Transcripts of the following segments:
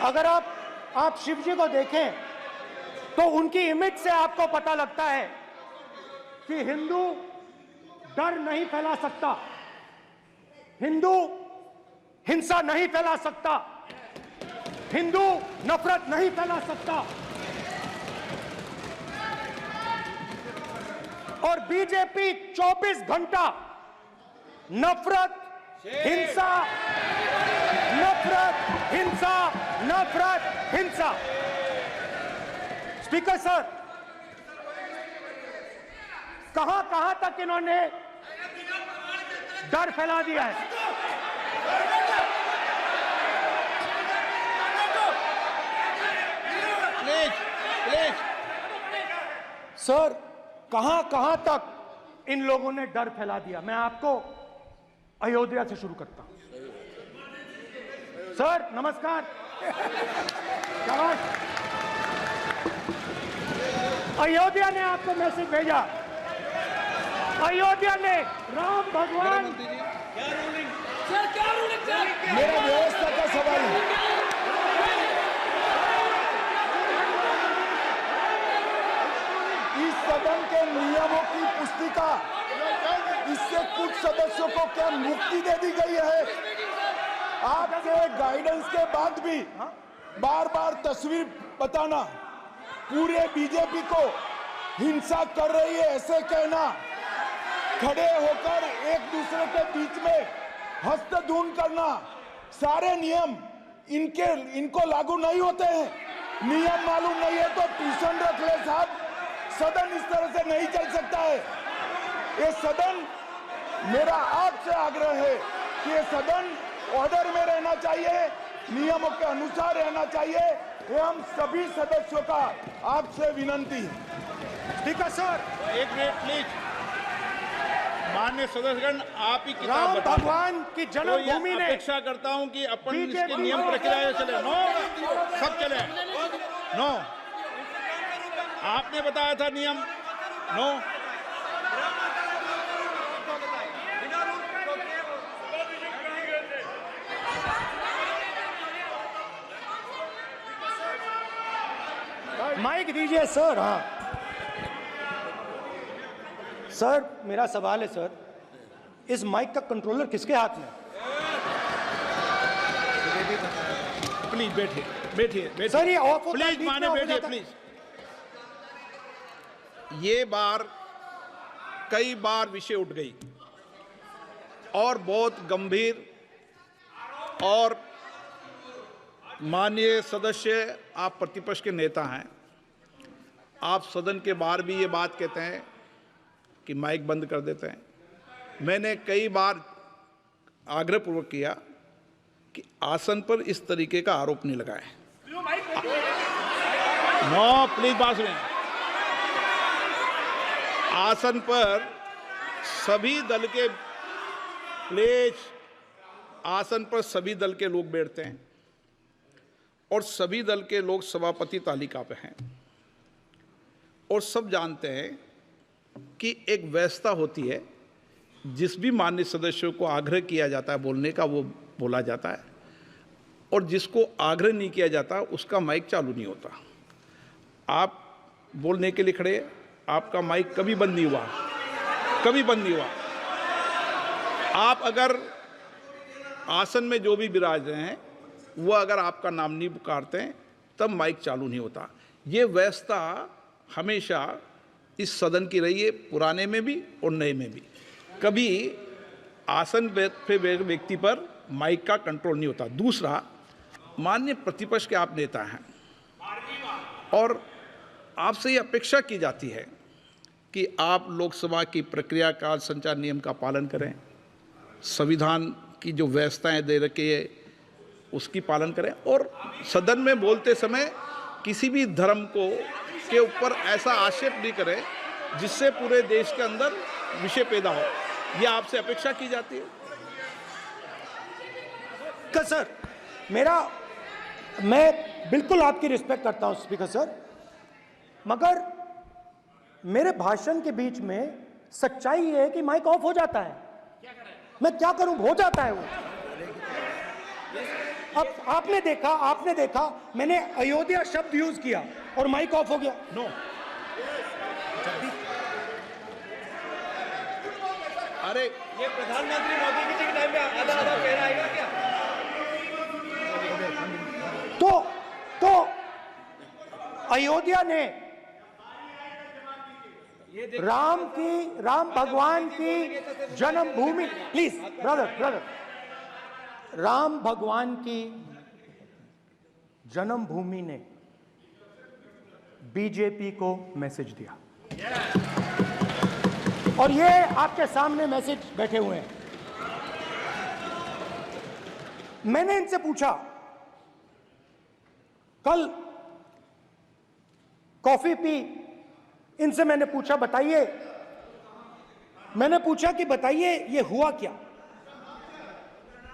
अगर आप शिव जी को देखें तो उनकी इमेज से आपको पता लगता है कि हिंदू डर नहीं फैला सकता, हिंदू हिंसा नहीं फैला सकता, हिंदू नफरत नहीं फैला सकता। और बीजेपी 24 घंटा नफरत, हिंसा, नफरत, हिंसा, नफरत, हिंसा। स्पीकर सर, कहां तक इन्होंने डर फैला दिया है? प्लीज सर, कहां तक इन लोगों ने डर फैला दिया? मैं आपको अयोध्या से शुरू करता हूं। सर नमस्कार। अयोध्या ने आपको मैसेज भेजा, अयोध्या ने राम भगवान। मेरा व्यवस्था का सवाल है। इस सदन के नियमों की पुस्तिका, इससे कुछ सदस्यों को क्या मुक्ति दे दी गई है? आपके गाइडेंस के बाद भी बार बार तस्वीर बताना, पूरे बीजेपी को हिंसा कर रही है ऐसे कहना, खड़े होकर एक दूसरे के बीच में हस्तधून करना, सारे नियम इनको लागू नहीं होते हैं। नियम मालूम नहीं है तो ट्यूशन रख ले साहब। सदन इस तरह से नहीं चल सकता है। ये सदन, मेरा आपसे आग्रह है कि ये सदन ऑर्डर में रहना चाहिए, नियमों के अनुसार रहना चाहिए। ये हम सभी सदस्यों का आपसे विनंती है। स्पीकर सर, एक मिनट प्लीज। माननीय सदस्यगण, आप ही किताब राम बताएं। भगवान की जन्मभूमि ने, अपेक्षा करता हूं कि अपन इसके नियम प्रक्रिया चले। नो, सब चले। नो, आपने बताया था नियम। नो, माइक दीजिए सर। हाँ सर, मेरा सवाल है सर, इस माइक का कंट्रोलर किसके हाथ में? प्लीज बैठिए बैठिए सर ये ऑफ होता है, प्लीज बीच में माने ऑफ हो बैठिए जाता है। प्लीज। ये बार कई बार विषय उठ गई और बहुत गंभीर, और माननीय सदस्य, आप प्रतिपक्ष के नेता हैं, आप सदन के बाहर भी ये बात कहते हैं कि माइक बंद कर देते हैं। मैंने कई बार आग्रहपूर्वक किया कि आसन पर इस तरीके का आरोप नहीं लगाएं। नो प्लीज, बात सुनिए। आसन पर सभी दल के, प्लीज, आसन पर सभी दल के लोग बैठते हैं और सभी दल के लोग सभापति तालिका पे हैं, और सब जानते हैं कि एक व्यवस्था होती है, जिस भी माननीय सदस्यों को आग्रह किया जाता है बोलने का वो बोला जाता है, और जिसको आग्रह नहीं किया जाता उसका माइक चालू नहीं होता। आप बोलने के लिए खड़े, आपका माइक कभी बंद नहीं हुआ, कभी बंद नहीं हुआ। आप अगर आसन में जो भी विराज रहे हैं वो अगर आपका नाम नहीं पुकारते हैं तब माइक चालू नहीं होता। ये व्यवस्था हमेशा इस सदन की रही है, पुराने में भी और नए में भी। कभी आसन पे व्यक्ति पर माइक का कंट्रोल नहीं होता। दूसरा, माननीय प्रतिपक्ष के आप नेता हैं और आपसे ये अपेक्षा की जाती है कि आप लोकसभा की प्रक्रिया, कार्य संचार नियम का पालन करें, संविधान की जो व्यवस्थाएं दे रखी है उसकी पालन करें, और सदन में बोलते समय किसी भी धर्म को के ऊपर ऐसा आक्षेप नहीं करें जिससे पूरे देश के अंदर विषय पैदा हो। ये आपसे अपेक्षा की जाती है। सर, मैं बिल्कुल आपकी रिस्पेक्ट करता हूं स्पीकर सर, मगर मेरे भाषण के बीच में सच्चाई ये है कि माइक ऑफ हो जाता है। मैं क्या करूं, हो जाता है वो। अब आपने देखा मैंने अयोध्या शब्द यूज किया और माइक ऑफ हो गया। नो, अरे ये प्रधानमंत्री मोदी जी के टाइम में आधा आधा कह आएगा क्या? तो अयोध्या ने राम भगवान की जन्मभूमि, प्लीज ब्रदर, राम भगवान की जन्मभूमि ने बीजेपी को मैसेज दिया और ये आपके सामने मैसेज बैठे हुए हैं। मैंने इनसे पूछा, कल कॉफी पी, इनसे मैंने पूछा बताइए ये हुआ क्या?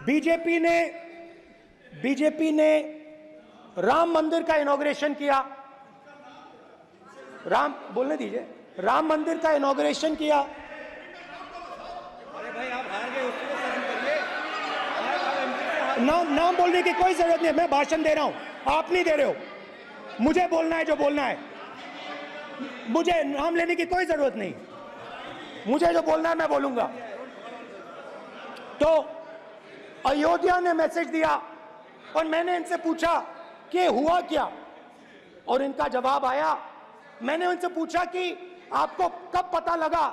बीजेपी ने राम मंदिर का इनॉग्रेशन किया, बोलने दीजिए, राम मंदिर का इनॉग्रेशन किया। अरे भाई आप हार गए, उसको सहन करिए। नाम बोलने की कोई जरूरत नहीं है, मैं भाषण दे रहा हूं, आप नहीं दे रहे हो। मुझे बोलना है जो बोलना है, मुझे नाम लेने की कोई जरूरत नहीं, मुझे जो बोलना है मैं बोलूंगा। तो अयोध्या ने मैसेज दिया और मैंने इनसे पूछा कि हुआ क्या, और इनका जवाब आया। मैंने उनसे पूछा कि आपको कब पता लगा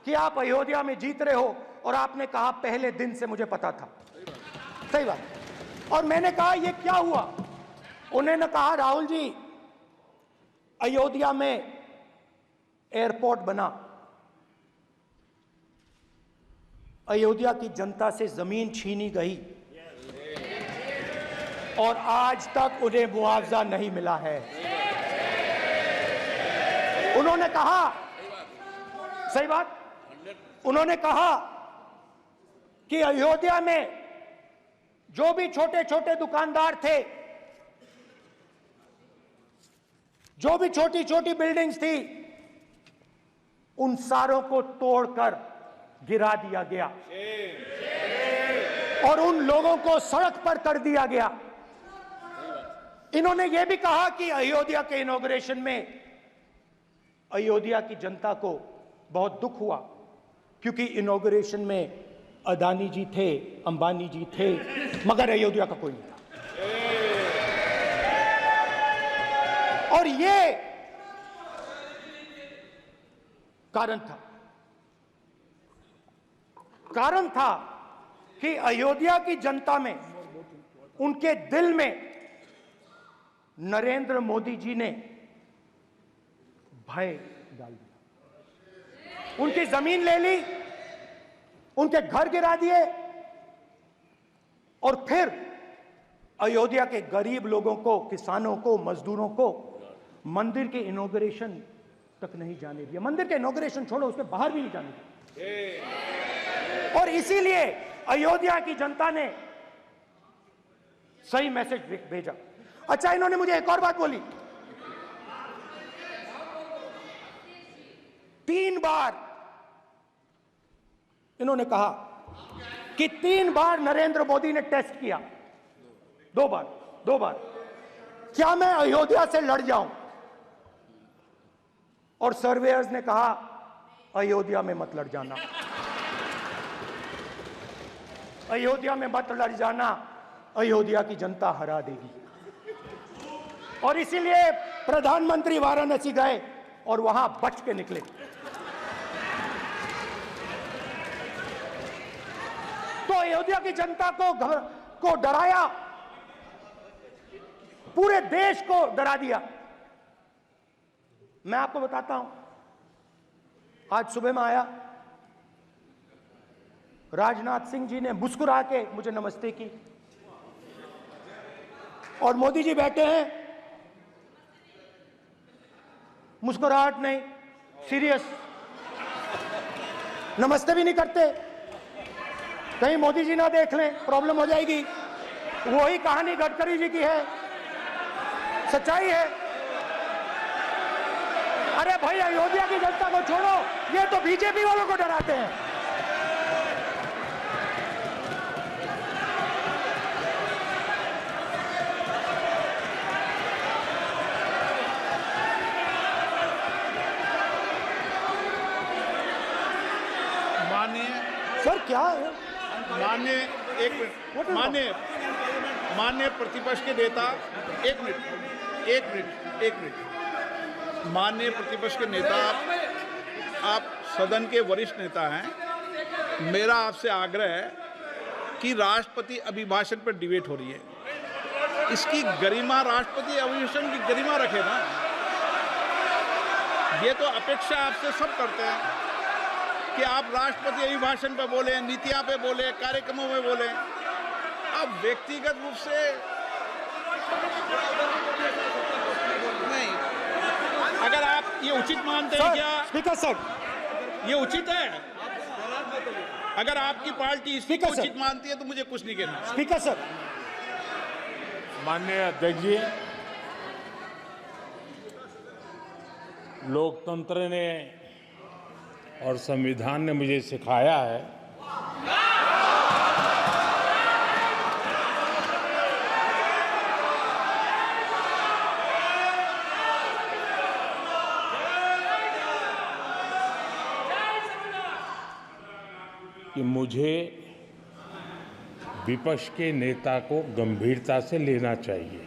कि आप अयोध्या में जीत रहे हो, और आपने कहा पहले दिन से मुझे पता था। सही बात। और मैंने कहा ये क्या हुआ? उन्होंने कहा राहुल जी, अयोध्या में एयरपोर्ट बना, अयोध्या की जनता से जमीन छीनी गई और आज तक उन्हें मुआवजा नहीं मिला है। उन्होंने कहा, सही बात, उन्होंने कहा कि अयोध्या में जो भी छोटे छोटे दुकानदार थे, जो भी छोटी छोटी बिल्डिंग्स थी, उन सारों को तोड़कर गिरा दिया गया और उन लोगों को सड़क पर कर दिया गया। इन्होंने यह भी कहा कि अयोध्या के इनॉग्रेशन में अयोध्या की जनता को बहुत दुख हुआ, क्योंकि इनॉग्रेशन में अदानी जी थे, अंबानी जी थे, मगर अयोध्या का कोई नहीं था। और ये कारण था कि अयोध्या की जनता में, उनके दिल में नरेंद्र मोदी जी ने भय डाल दिया। उनकी जमीन ले ली, उनके घर गिरा दिए, और फिर अयोध्या के गरीब लोगों को, किसानों को, मजदूरों को मंदिर के इनॉग्रेशन तक नहीं जाने दिया। मंदिर के इनॉग्रेशन छोड़ो, उसके बाहर भी नहीं जाने दिया। और इसीलिए अयोध्या की जनता ने सही मैसेज भेजा। अच्छा, इन्होंने मुझे एक और बात बोली, 3 बार इन्होंने कहा कि 3 बार नरेंद्र मोदी ने टेस्ट किया, 2 बार क्या मैं अयोध्या से लड़ जाऊं? और सर्वेयर्स ने कहा अयोध्या में मत लड़ जाना, अयोध्या में मत लड़ जाना, अयोध्या की जनता हरा देगी। और इसीलिए प्रधानमंत्री वाराणसी गए और वहां बच के निकले। तो अयोध्या की जनता को डराया, पूरे देश को डरा दिया। मैं आपको बताता हूं, आज सुबह में आया, राजनाथ सिंह जी ने मुस्कुरा के मुझे नमस्ते की, और मोदी जी बैठे हैं, मुस्कुराहट नहीं, सीरियस, नमस्ते भी नहीं करते। कहीं मोदी जी ना देख लें, प्रॉब्लम हो जाएगी। वही कहानी गडकरी जी की है, सच्चाई है। अरे भाई, अयोध्या की जनता को छोड़ो, ये तो बीजेपी वालों को डराते हैं। क्या है? मान्य एक मिनट मान्य प्रतिपक्ष के नेता एक मिनट माननीय प्रतिपक्ष के नेता आप सदन के वरिष्ठ नेता हैं। मेरा आपसे आग्रह है कि राष्ट्रपति अभिभाषण पर डिबेट हो रही है, इसकी गरिमा, राष्ट्रपति अभिभाषण की गरिमा रखे ना। ये तो अपेक्षा आपसे सब करते हैं कि आप राष्ट्रपति अभिभाषण पे बोले, नीतियां पे बोले, कार्यक्रमों में बोले। अब व्यक्तिगत रूप से नहीं, अगर आप ये उचित मानते हैं क्या? स्पीकर सर, ये उचित है? अगर आपकी पार्टी इसको स्पीकर सर। उचित मानती है तो मुझे कुछ नहीं कहना। स्पीकर सर, माननीय अध्यक्ष जी, लोकतंत्र ने और संविधान ने मुझे सिखाया है कि मुझे विपक्ष के नेता को गंभीरता से लेना चाहिए।